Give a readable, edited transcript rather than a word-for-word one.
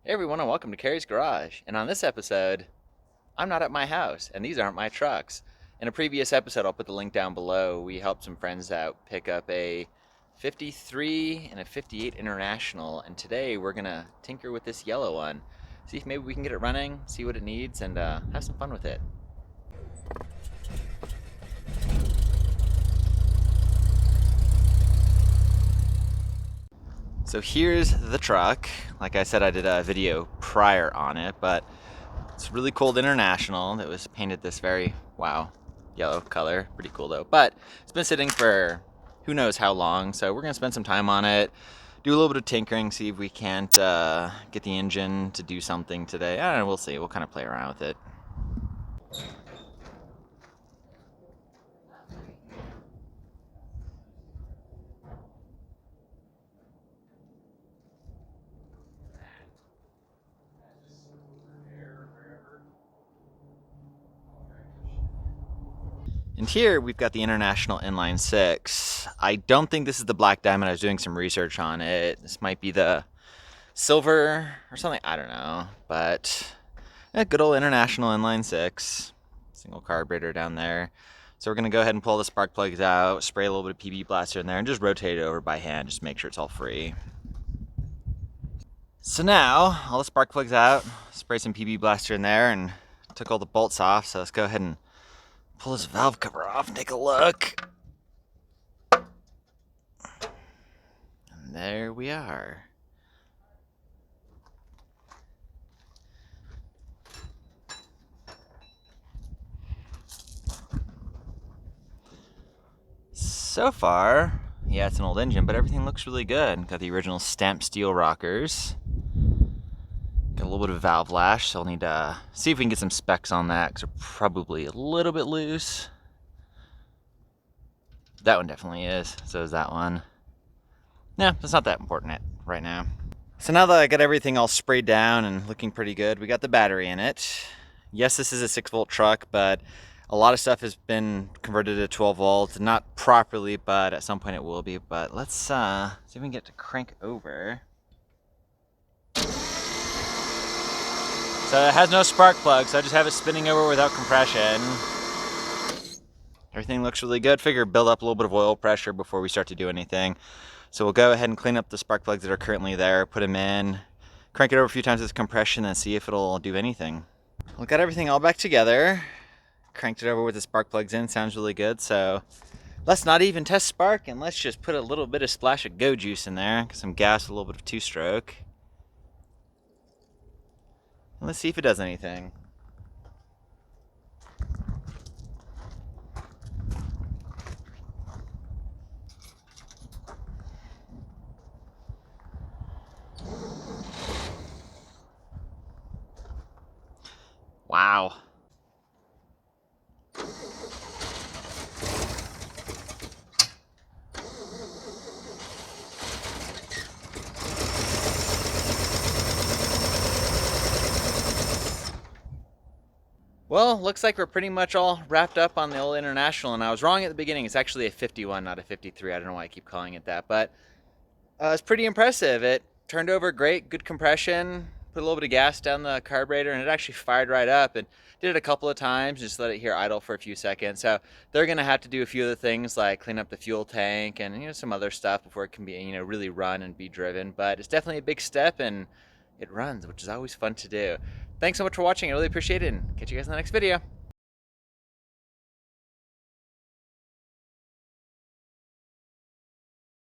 Hey everyone, and welcome to Carrie's Garage. And on this episode, I'm not at my house, and these aren't my trucks. In a previous episode, I'll put the link down below, we helped some friends out pick up a 53 and a 58 International, and today we're gonna tinker with this yellow one. See if maybe we can get it running, see what it needs, and have some fun with it. So here's the truck. Like I said, I did a video prior on it, but it's really cool International. It was painted this very, wow, yellow color. Pretty cool though. But it's been sitting for who knows how long, so we're gonna spend some time on it, do a little bit of tinkering, see if we can't get the engine to do something today. I don't know, we'll see. We'll kind of play around with it. And here we've got the International Inline 6. I don't think this is the black diamond. I was doing some research on it. This might be the silver or something. I don't know. But a good old International Inline 6. Single carburetor down there. So we're going to go ahead and pull the spark plugs out, spray a little bit of PB blaster in there, and just rotate it over by hand just to make sure it's all free. So now, all the spark plugs out, spray some PB blaster in there, and took all the bolts off. So let's go ahead and pull this valve cover off and take a look. And there we are. So far, yeah, it's an old engine, but everything looks really good. Got the original stamped steel rockers. Got a little bit of valve lash, so I'll need to see if we can get some specs on that, because they're probably a little bit loose. That one definitely is, so is that one. Yeah, it's not that important right now. So now that I got everything all sprayed down and looking pretty good, we got the battery in it. Yes, this is a 6-volt truck, but a lot of stuff has been converted to 12 volts. Not properly, but at some point it will be. But let's see if we can get to crank over. So it has no spark plug, so I just have it spinning over without compression. Everything looks really good. Figure build up a little bit of oil pressure before we start to do anything. So we'll go ahead and clean up the spark plugs that are currently there, put them in, crank it over a few times with compression, and see if it'll do anything. We got everything all back together. Cranked it over with the spark plugs in. Sounds really good. So let's not even test spark, and let's just put a little bit of splash of go juice in there, some gas, a little bit of 2-stroke. Let's see if it does anything. Wow. Well, looks like we're pretty much all wrapped up on the old International, and I was wrong at the beginning. It's actually a 51, not a 53. I don't know why I keep calling it that, but it's pretty impressive. It turned over great, good compression, put a little bit of gas down the carburetor, and it actually fired right up, and did it a couple of times, just let it here idle for a few seconds. So they're gonna have to do a few other things like clean up the fuel tank and some other stuff before it can be really run and be driven. But it's definitely a big step, and it runs, which is always fun to do. Thanks so much for watching. I really appreciate it, and catch you guys in the next video.